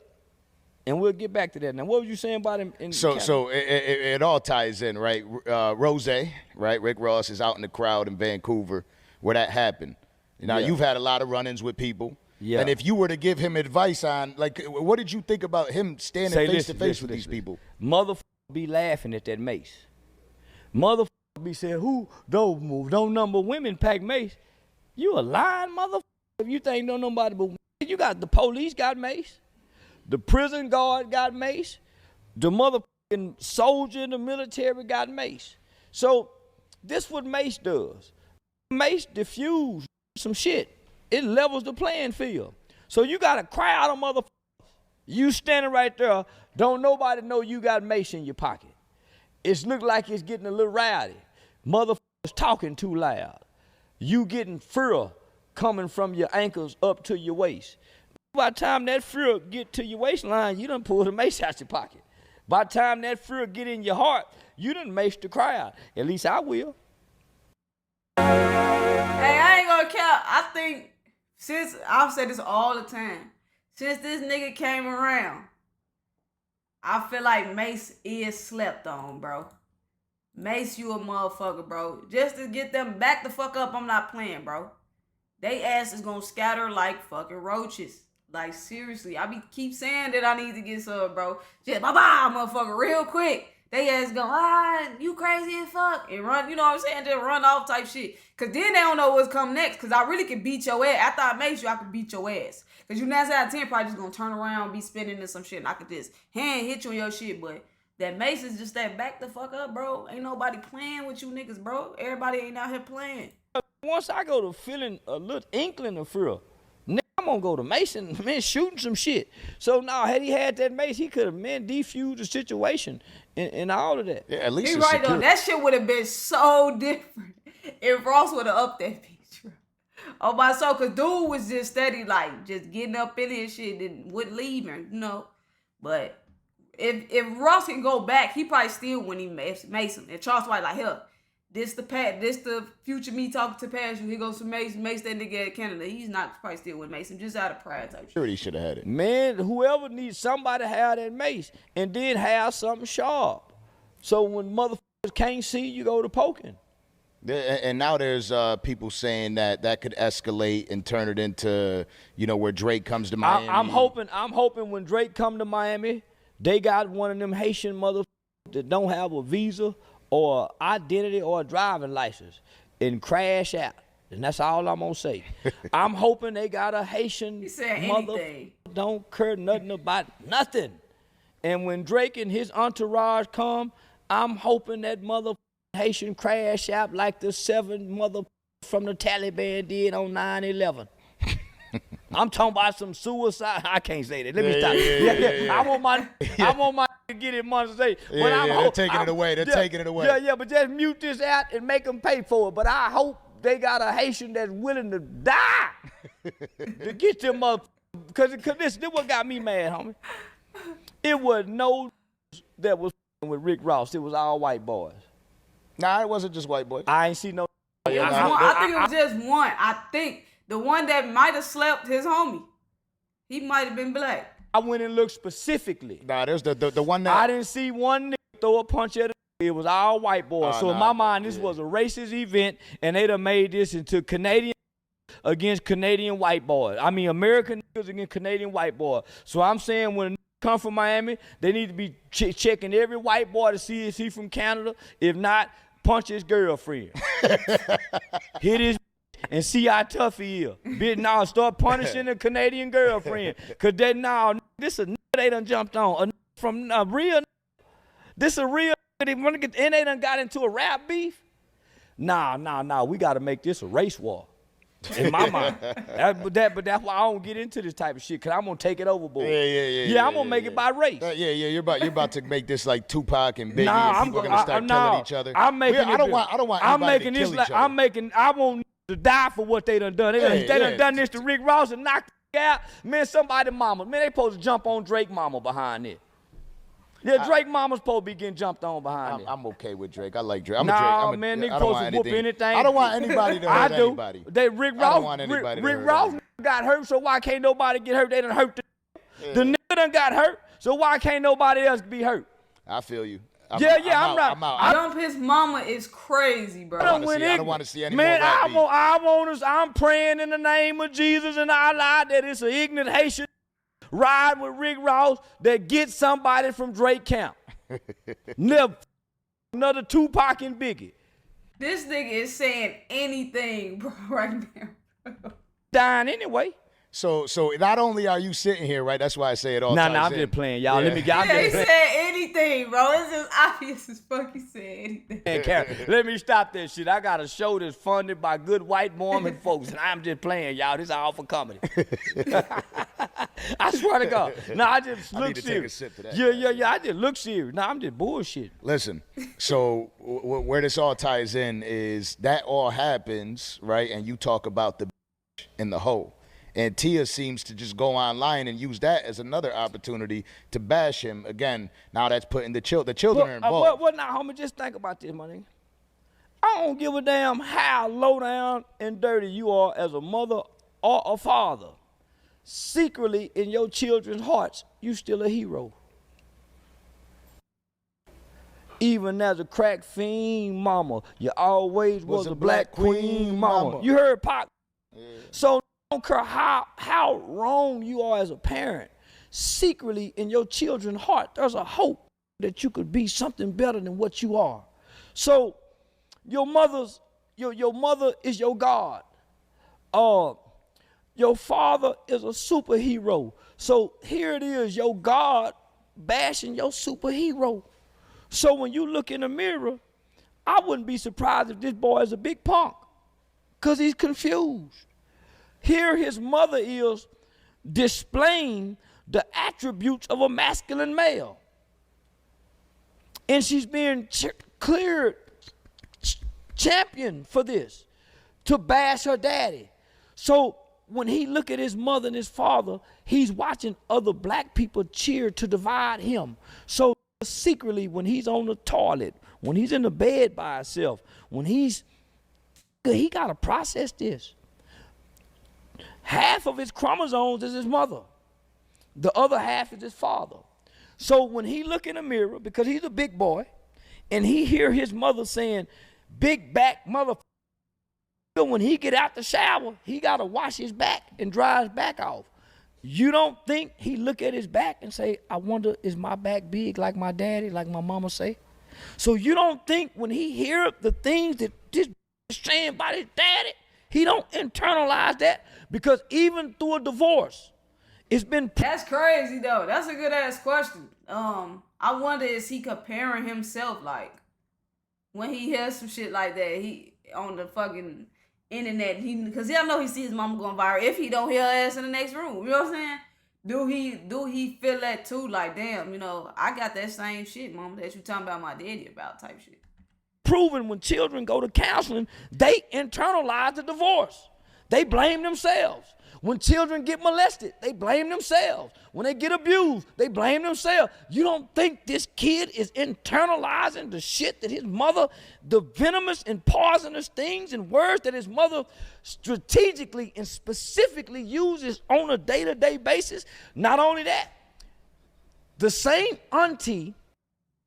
And we'll get back to that. Now, what were you saying about him? So it all ties in, right? Rose, right? Rick Ross is out in the crowd in Vancouver where that happened. Now, you've had a lot of run-ins with people. Yeah. And if you were to give him advice on, like, what did you think about him standing face-to-face with these people? Motherfucker be laughing at that mace. Motherfucker be saying, who don't move, don't number women pack mace. You a lying motherfucker if you think no nobody but you got the police got mace. The prison guard got mace. The motherfucking soldier in the military got mace. So this what mace does. Mace diffuse some shit. It levels the playing field. So you got a crowd of motherfuckers. You standing right there, don't nobody know you got mace in your pocket. It's look like it's getting a little rowdy. Motherfuckers talking too loud. You getting fear coming from your ankles up to your waist. By the time that fear get to your waistline, you done pull the mace out your pocket. By the time that fear get in your heart, you done mace the crowd. At least I will. Hey, I ain't gonna count. I think since I've said this all the time, since this nigga came around, I feel like Mace is slept on, bro. Mace, you a motherfucker, bro. Just to get them back the fuck up, I'm not playing, bro. They ass is gonna scatter like fucking roaches. Like, seriously, I keep saying that I need to get some, bro. Just bye-bye, motherfucker, real quick. They ass go, you crazy as fuck. And run, you know what I'm saying? Just run off type shit. Because then they don't know what's coming next. Because I really can beat your ass. After I make sure I can beat your ass. Because you 9 out of 10 probably just going to turn around, be spinning into some shit. And I could just hand hit you on your shit. But that Mace is just that back the fuck up, bro. Ain't nobody playing with you niggas, bro. Everybody ain't out here playing. once I go to feeling a little inkling of fear, now I'm gonna go to Mason, man, shooting some shit. So now, had he had that mace, he could have, man, defused the situation and all of that. Yeah, at least He it's right though. secure. That shit would have been so different if Ross would have upped that picture. Oh my soul, cause dude was just steady, like just getting up in his shit and wouldn't leave him, you know. But if Ross can go back, he probably still when he Mason. And Charleston White like, hell, this the future me talking to Passion. He goes to Mason, that nigga at Canada. He's not probably still with Mason, just out of pride type shit. Sure, he should have had it. Man, whoever needs somebody to have that mace and then have something sharp. So when motherfuckers can't see, you go to poking. And now there's people saying that could escalate and turn it into, you know, where Drake comes to Miami. I'm hoping when Drake come to Miami, they got one of them Haitian motherfuckers that don't have a visa or identity or a driving license and crash out. And that's all I'm gonna say. I'm hoping they got a Haitian motherfucker don't care nothing about nothing. And when Drake and his entourage come, I'm hoping that motherfucker Haitian crash out like the 7 mother from the Taliban did on 9/11. I'm talking about some suicide. I can't say that. Let me stop. Yeah. I want my to get it money to say. They're taking it away. They're taking it away. Yeah, but just mute this out and make them pay for it. But I hope they got a Haitian that's willing to die to get them up. Because this what got me mad, homie. It was no that was with Rick Ross. It was all white boys. Nah, it wasn't just white boy. I ain't see no. I think it was just one. I think the one that might have slept his homie. He might have been black. I went and looked specifically. Nah, there's the one that I didn't see one nigga throw a punch at it. It was all white boys. So in my mind, this was a racist event, and they done made this into Canadian against Canadian white boys. I mean, American niggas against Canadian white boys. So I'm saying when come from Miami, they need to be checking every white boy to see is he from Canada. If not, punch his girlfriend. Hit his and see how tough he is. Bitch, now start punishing the Canadian girlfriend. Cause they now this a nigga they done jumped on. From a real this a real and they done got into a rap beef. Nah. We gotta make this a race war. In my mind. But that's why I don't get into this type of shit, cause I'm gonna take it overboard. Yeah, I'm gonna make it by race. You're about to make this like Tupac and Biggie, Nah, and people are gonna start killing each other. I'm making I don't want anybody to kill each other. I want to die for what they done done. They done this to Rick Ross and knocked the out. Man, somebody mama. Man, they supposed to jump on Drake mama behind it. Yeah, Drake mama's supposed to be getting jumped on behind it. I'm okay with Drake. I like Drake. Man, nigga supposed to whoop anything. I don't want anybody to hurt anybody. Rick Ross got hurt, so why can't nobody get hurt? They done hurt the nigga done got hurt, so why can't nobody else be hurt? I feel you. I'm right. Jump his mama is crazy, bro. I don't want to see any more rap beef. I'm praying in the name of Jesus and Allah that it's an ignorant Haitian ride with Rick Ross that gets somebody from Drake Camp. Never another Tupac and Biggie. This nigga is saying anything, bro, right now. Dying anyway. So not only are you sitting here, right? That's why I say it all. I'm just playing, y'all. Yeah. He said anything, bro. It's just obvious as fuck he said anything. Let me stop that shit. I got a show that's funded by good white Mormon folks, and I'm just playing, y'all. This is all for comedy. I swear to God. No, I just look serious. Take a sip to that. Yeah. I just look serious. No, I'm just bullshit. Listen, so where this all ties in is that all happens, right? And you talk about the in the hole. And Tia seems to just go online and use that as another opportunity to bash him. Again, now that's putting the children are involved. Well, now, homie, just think about this, my nigga. I don't give a damn how low down and dirty you are as a mother or a father. Secretly, in your children's hearts, you still a hero. Even as a crack fiend mama, you always was a black queen mama. You heard Pop? Yeah. So I don't care how wrong you are as a parent, secretly in your children's heart, there's a hope that you could be something better than what you are. So your mother is your God. Your father is a superhero. So here it is, your God bashing your superhero. So when you look in the mirror, I wouldn't be surprised if this boy is a big punk. because he's confused. Here his mother is displaying the attributes of a masculine male. And she's being cleared champion for this, to bash her daddy. So when he look at his mother and his father, he's watching other black people cheer to divide him. So secretly, when he's on the toilet, when he's in the bed by himself, when he got to process this. Half of his chromosomes is his mother. The other half is his father. So when he look in the mirror, because he's a big boy, and he hear his mother saying, big back mother, when he get out the shower, he got to wash his back and dry his back off. You don't think he look at his back and say, I wonder, is my back big like my daddy, like my mama say? So you don't think when he hear the things that this is saying about his daddy, he don't internalize that? Because even through a divorce, it's been... That's crazy, though. That's a good-ass question. I wonder, is he comparing himself, like, when he hears some shit like that, he on the fucking internet, because I know he sees his mama going viral. If he don't hear her ass in the next room, you know what I'm saying? Do he feel that too? Like, damn, you know, I got that same shit, mama, that you talking about my daddy about type shit. Proven when children go to counseling, they internalize the divorce. They blame themselves. When children get molested, they blame themselves. When they get abused, they blame themselves. You don't think this kid is internalizing the shit that his mother, the venomous and poisonous things and words that his mother strategically and specifically uses on a day-to-day basis? Not only that, the same auntie.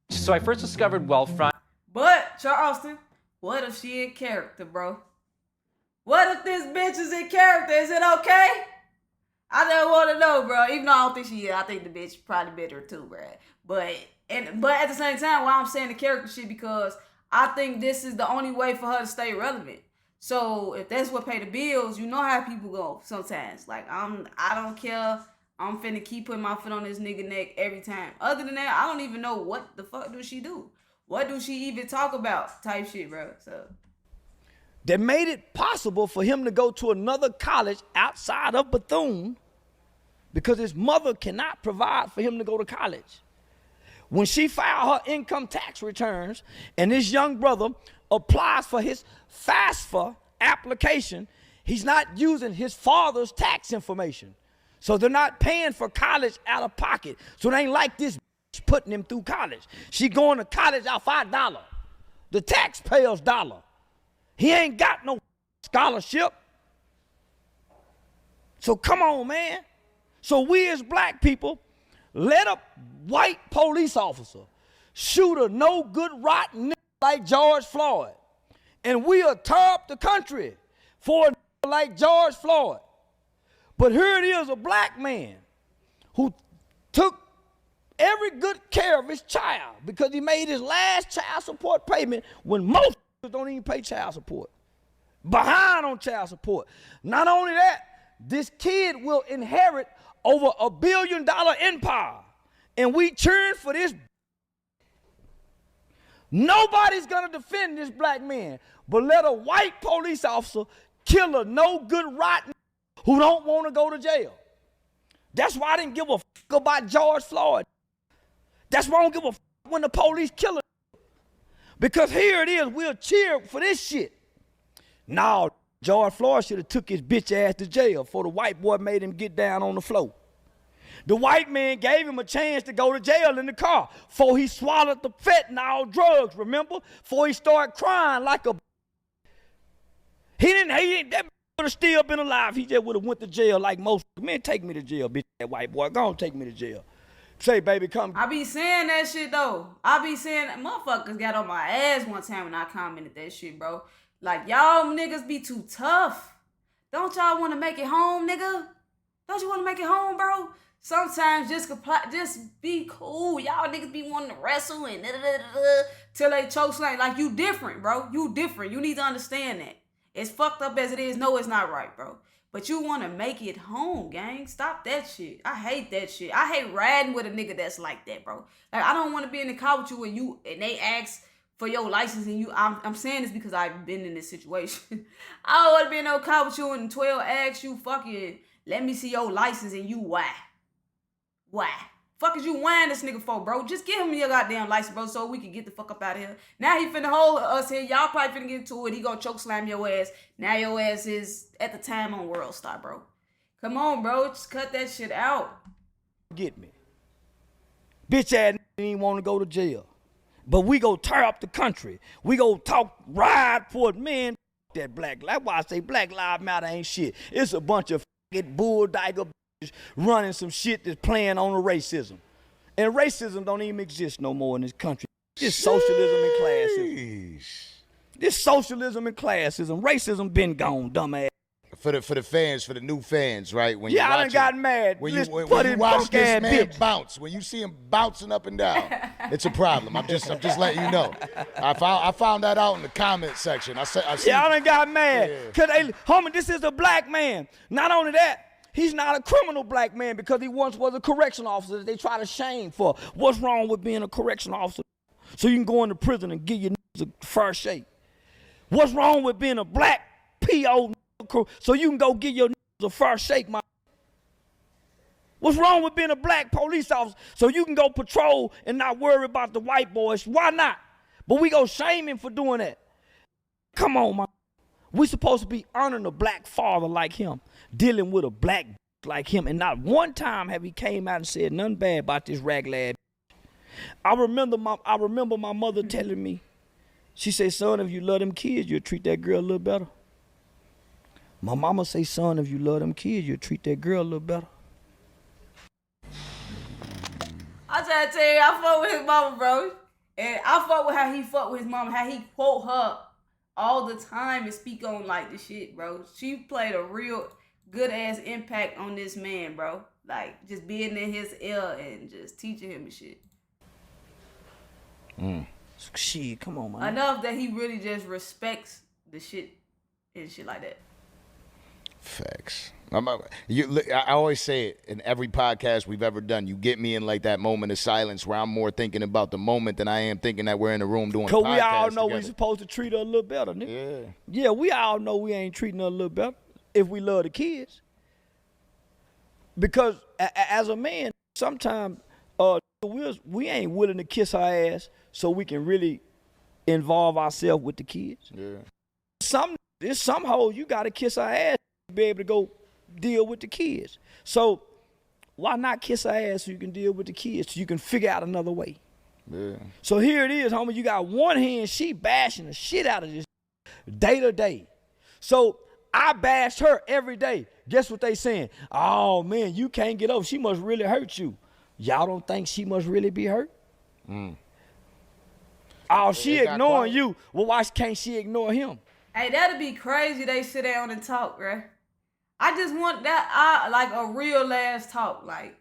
So I first discovered Wealthfront. But, Charleston, what if she in character, bro? What if this bitch is in character? Is it okay? I don't want to know, bro. Even though I don't think she is. I think the bitch probably better too, bro. But at the same time, why I'm saying the character shit, because I think this is the only way for her to stay relevant. So if that's what pay the bills, you know how people go sometimes. Like, I don't care. I'm finna keep putting my foot on this nigga neck every time. Other than that, I don't even know what the fuck do she do. What do she even talk about type shit, bro? So... that made it possible for him to go to another college outside of Bethune because his mother cannot provide for him to go to college. When she filed her income tax returns and this young brother applies for his FAFSA application, he's not using his father's tax information. So they're not paying for college out of pocket. So it ain't like this putting him through college. She going to college out $5. The taxpayer's dollar. He ain't got no scholarship. So come on, man. So we as black people let a white police officer shoot a no good rotten nigga like George Floyd. And we'll tear up the country for a nigga like George Floyd. But here it is, a black man who took every good care of his child because he made his last child support payment when most don't even pay child support. Behind on child support. Not only that, this kid will inherit over $1 billion empire. And we cheering for this. Nobody's gonna defend this black man, but let a white police officer kill a no good rotten who don't want to go to jail. That's why I didn't give a fuck about George Floyd. That's why I don't give a fuck when the police kill him. Because here it is, we'll cheer for this shit. Now, George Floyd should have took his bitch ass to jail before the white boy made him get down on the floor. The white man gave him a chance to go to jail in the car before he swallowed the fentanyl drugs, remember? Before he started crying like a... that would have still been alive. He just would have went to jail like most. Man, take me to jail, bitch, that white boy. Go on, take me to jail. Say, baby, come. I be saying that shit, though. I be saying that motherfuckers got on my ass one time when I commented that shit, bro. Like, y'all niggas be too tough. Don't y'all want to make it home, nigga? Don't you want to make it home, bro? Sometimes just be cool. Y'all niggas be wanting to wrestle and till they choke slam. Like, you different, bro. You different. You need to understand that. As fucked up as it is, no, it's not right, bro. But you want to make it home, gang. Stop that shit. I hate that shit. I hate riding with a nigga that's like that, bro. Like, I don't want to be in the car with you and they ask for your license and you. I'm saying this because I've been in this situation. I don't want to be in no car with you and 12 asks you fucking let me see your license and you why? Why? Fuck is you whining this nigga for, bro? Just give him your goddamn license, bro, so we can get the fuck up out of here. Now he finna hold us here. Y'all probably finna get into it. He gonna choke slam your ass. Now your ass is at the time on World Star, bro. Come on, bro. Just cut that shit out. Get me. Bitch ass didn't want to go to jail. But we go tear up the country. We go talk, ride for it. Man, that black. That's why I say Black Lives Matter ain't shit. It's a bunch of bull digger running some shit that's playing on the racism. And racism don't even exist no more in this country. It's socialism and classism. This socialism and classism. Racism been gone, dumbass. For the fans, for the new fans, right? When yeah, I done got mad. When you watch this man bounce, when you see him bouncing up and down, it's a problem. I'm just letting you know. I found that out in the comment section. I done got mad. Yeah. Cause homie, this is a black man. Not only that, he's not a criminal black man because he once was a correctional officer that they try to shame for. What's wrong with being a correctional officer? So you can go into prison and give your a fair shake. What's wrong with being a black PO? So you can go get your a fair shake, my. What's wrong with being a black police officer? So you can go patrol and not worry about the white boys. Why not? But we go shame him for doing that. Come on, man. We supposed to be honoring a black father like him, dealing with a black like him, and not one time have he came out and said nothing bad about this rag lad. I remember my mother telling me, she said, son, if you love them kids, you'll treat that girl a little better. My mama say, son, if you love them kids, you'll treat that girl a little better. I try to tell you, I fuck with his mama, bro. And I fuck with how he fuck with his mama, how he quote her all the time and speak on like the shit, bro. She played a real good ass impact on this man, bro. Like just being in his ear and just teaching him and shit. Shit, come on, man. Enough that he really just respects the shit and shit like that. Facts. I always say it in every podcast we've ever done. You get me in like that moment of silence where I'm more thinking about the moment than I am thinking that we're in a room doing. Cause we all know we're supposed to treat her a little better, nigga. Yeah, we all know we ain't treating her a little better if we love the kids. Because as a man, sometimes we ain't willing to kiss her ass so we can really involve ourselves with the kids. Yeah. There's some hoes you gotta kiss her ass to be able to go deal with the kids. So why not kiss her ass so you can deal with the kids, so you can figure out another way? Yeah. So here it is, homie. You got one hand, she bashing the shit out of this day to day. So I bash her every day. Guess what they saying? Oh man, you can't get over. She must really hurt you. Y'all don't think she must really be hurt? Oh, she ignoring you. Well, why can't she ignore him? Hey, that'd be crazy. They sit down and talk, right? I just want that, like a real ass talk. Like,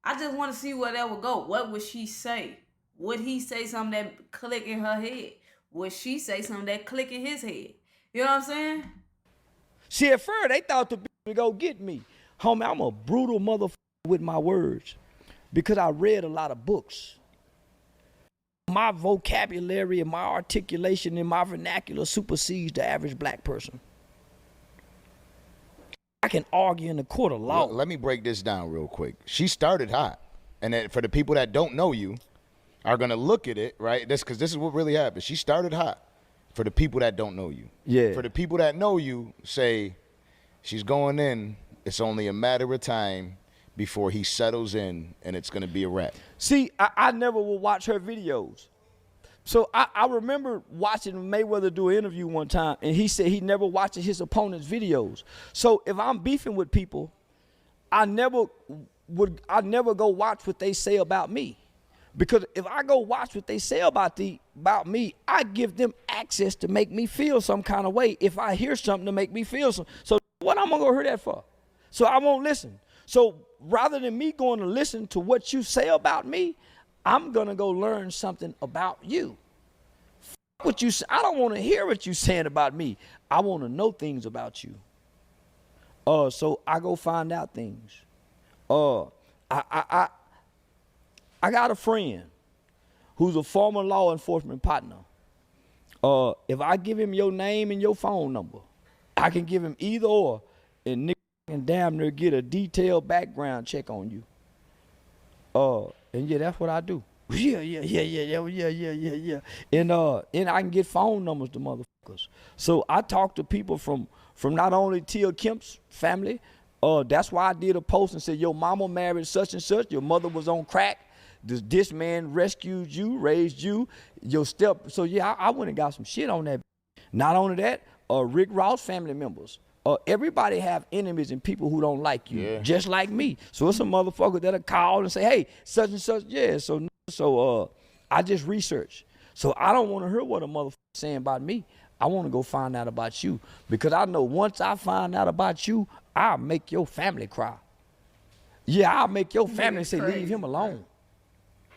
I just want to see where that would go. What would she say? Would he say something that click in her head? Would she say something that click in his head? You know what I'm saying? See, at first, they thought the bitch would go get me. Homie, I'm a brutal motherfucker with my words because I read a lot of books. My vocabulary and my articulation and my vernacular supersedes the average black person. I can argue in the court of law. Let me break this down real quick. She started hot. And then for the people that don't know you are going to look at it, right? Because this is what really happened. She started hot for the people that don't know you. Yeah. For the people that know you, say, she's going in. It's only a matter of time before he settles in and it's going to be a wrap. See, I never will watch her videos. So I remember watching Mayweather do an interview one time, and he said he never watches his opponent's videos. So if I'm beefing with people, I never go watch what they say about me. Because if I go watch what they say about me, I give them access to make me feel some kind of way if I hear something to make me feel something. So what I'm going to go hear that for? So I won't listen. So rather than me going to listen to what you say about me, I'm going to go learn something about you. What you say, I don't want to hear what you're saying about me. I want to know things about you. So I go find out things. I got a friend. who's a former law enforcement partner, if I give him your name and your phone number, I can give him either or, and nigga can damn near get a detailed background check on you. And yeah, that's what I do. Yeah. And I can get phone numbers to motherfuckers. So I talk to people from not only Tia Kemp's family. That's why I did a post and said, your mama married such and such. Your mother was on crack. This man rescued you, raised you, your step. So yeah, I went and got some shit on that. Not only that, Rick Ross family members. Everybody have enemies and people who don't like you, just like me. So it's a motherfucker that'll call and say, hey, such and such, yeah. So I just research. So I don't want to hear what a motherfucker saying about me. I want to go find out about you, because I know once I find out about you, I'll make your family cry. Yeah, I'll make your family say, leave him alone.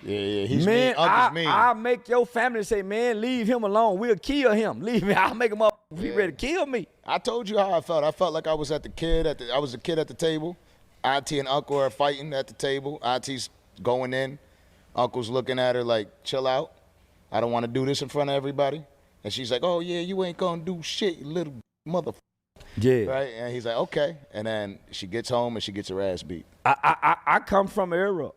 Yeah, he's man, mean. Uncle's mean. I'll make your family say, man, leave him alone. We'll kill him. Leave me. I'll make him up. He ready to kill me. I told you how I felt. I felt like I was a kid at the table. Auntie and uncle are fighting at the table. Auntie's going in. Uncle's looking at her like, chill out. I don't want to do this in front of everybody. And she's like, oh, yeah, you ain't going to do shit, you little motherfucker. Yeah. Right? And he's like, okay. And then she gets home and she gets her ass beat. I come from an era.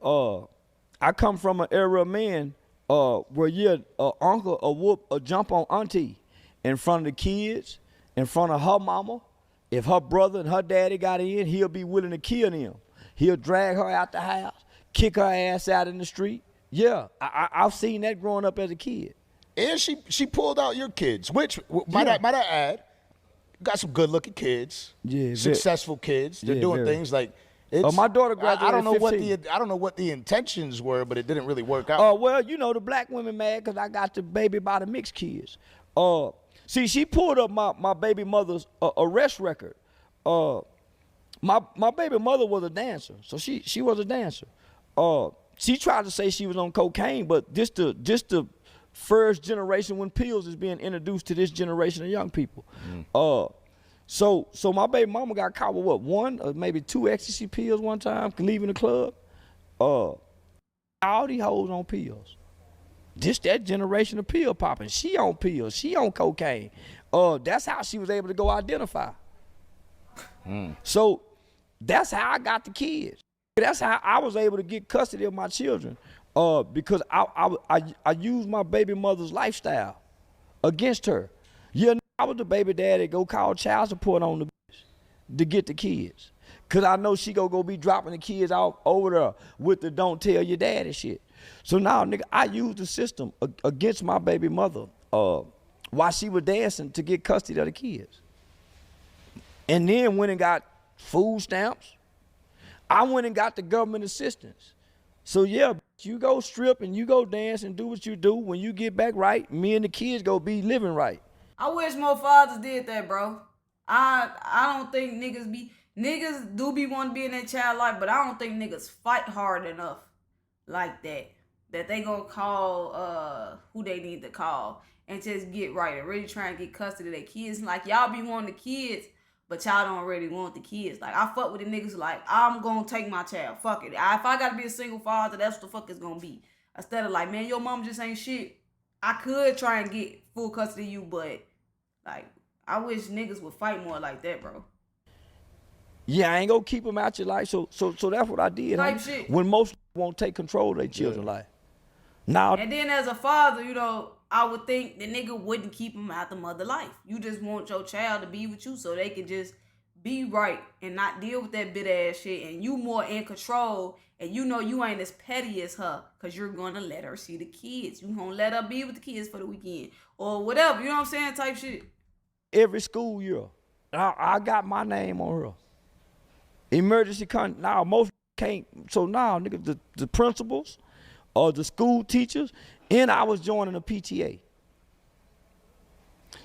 I come from an era of men where uncle or jump on auntie in front of the kids, in front of her mama. If her brother and her daddy got in, he'll be willing to kill them. He'll drag her out the house, kick her ass out in the street. Yeah, I've seen that growing up as a kid. And she pulled out your kids, which might I add, got some good looking kids, successful kids. They're doing things like. My daughter graduated. I don't know what the intentions were, but it didn't really work out. Well, the black women mad because I got the baby by the mixed kids. See, she pulled up my baby mother's arrest record. My baby mother was a dancer, so she was a dancer. She tried to say she was on cocaine, but just the first generation when pills is being introduced to this generation of young people. So my baby mama got caught with one or maybe 2 ecstasy pills one time leaving the club. All these hoes on pills. That generation of pill popping. She on pills. She on cocaine. That's how she was able to go identify. So that's how I got the kids. That's how I was able to get custody of my children. Because I used my baby mother's lifestyle against her. Yeah, I was the baby daddy go call child support on the bitch to get the kids. Cause I know she go be dropping the kids out over there with the don't tell your daddy shit. So now, nigga, I used the system against my baby mother while she was dancing to get custody of the kids. And then went and got food stamps. I went and got the government assistance. So yeah, you go strip and you go dance and do what you do. When you get back right, me and the kids go be living right. I wish more fathers did that, bro. I don't think niggas do be wanting to be in their child life, but I don't think niggas fight hard enough like that they gonna call who they need to call and just get right and really try and get custody of their kids. Like, y'all be wanting the kids, but y'all don't really want the kids. Like, I fuck with the niggas like, I'm gonna take my child. Fuck it. If I gotta be a single father, that's what the fuck it's gonna be. Instead of like, man, your mom just ain't shit. I could try and get full custody of you, but like, I wish niggas would fight more like that, bro. Yeah, I ain't gonna keep them out your life. So that's what I did. Type shit. When most won't take control of their children's life. Now, and then as a father, I would think the nigga wouldn't keep him out the mother life. You just want your child to be with you so they can just be right and not deal with that bit ass shit, and you more in control, and you ain't as petty as her because you're gonna let her see the kids. You gonna let her be with the kids for the weekend or whatever, you know what I'm saying, type shit. Every school year, I got my name on her. Emergency now most can't. So now, nigga, the principals or the school teachers, and I was joining a PTA.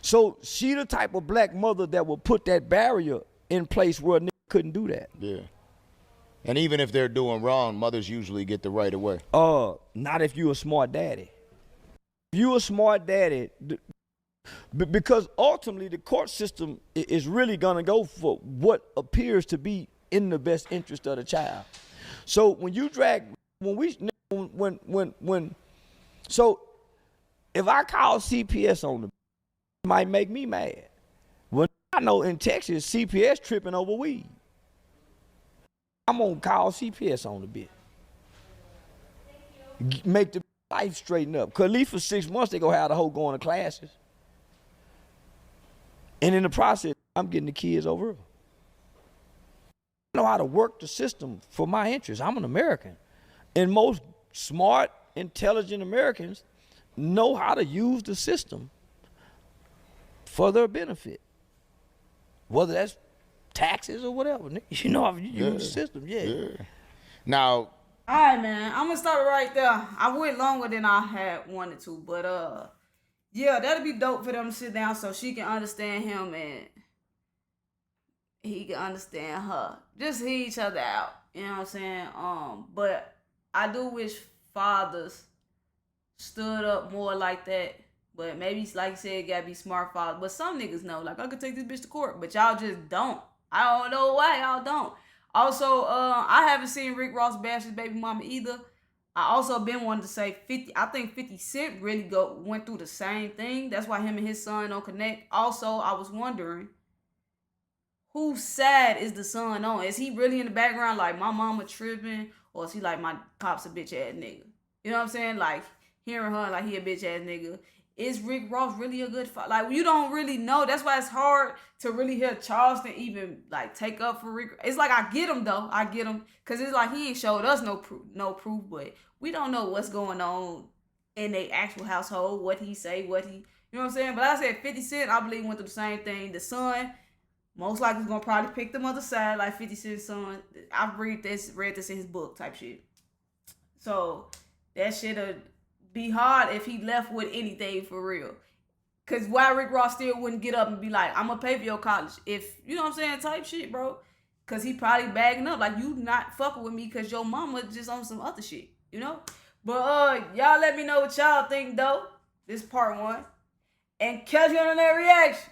So she the type of black mother that will put that barrier in place where a nigga couldn't do that. Yeah. And even if they're doing wrong, mothers usually get the right of way. Not if you a smart daddy. If you a smart daddy, because ultimately the court system is really gonna go for what appears to be in the best interest of the child. So when So if I call CPS on the, it might make me mad. Well, I know in Texas, CPS tripping over weed. I'm gonna call CPS on the bit. Make the life straighten up. Cause at least for 6 months they gonna have the hoe going to classes. And in the process, I'm getting the kids over her. I know how to work the system for my interests. I'm an American. And most smart, intelligent Americans know how to use the system for their benefit. Whether that's taxes or whatever. You know how to use the system, yeah. Now, All right, man. I'm gonna start right there. I went longer than I had wanted to, but yeah, that'd be dope for them to sit down so she can understand him and he can understand her. Just hear each other out. You know what I'm saying? But I do wish fathers stood up more like that. But maybe, like you said, gotta be smart fathers. But some niggas know, like, I could take this bitch to court, but y'all just don't. I don't know why y'all don't. Also, I haven't seen Rick Ross bash his baby mama either. I also been wanting to say 50. I think 50 Cent really went through the same thing. That's why him and his son don't connect. Also, I was wondering, whose side is the son on? Is he really in the background like my mama tripping, or is he like my pop's a bitch ass nigga? You know what I'm saying? Like hearing her like he a bitch ass nigga. Is Rick Ross really a good father? Like, you don't really know. That's why it's hard to really hear Charleston even like take up for Rick. It's like I get him though. I get him because it's like he ain't showed us no proof, but we don't know what's going on in their actual household. What he say, what he, you know what I'm saying? But like I said, 50 Cent, I believe went through the same thing. The son, most likely is gonna probably pick the other side, like 50 Cent's son. I've read this in his book type shit. So that shit'll be hard if he left with anything for real. Cause why Rick Ross still wouldn't get up and be like, I'm gonna pay for your college. If, you know what I'm saying, type shit, bro. Cause he probably bagging up, like, you not fucking with me cause your mama just on some other shit, you know? But y'all let me know what y'all think though. This part 1. And catch you on that reaction.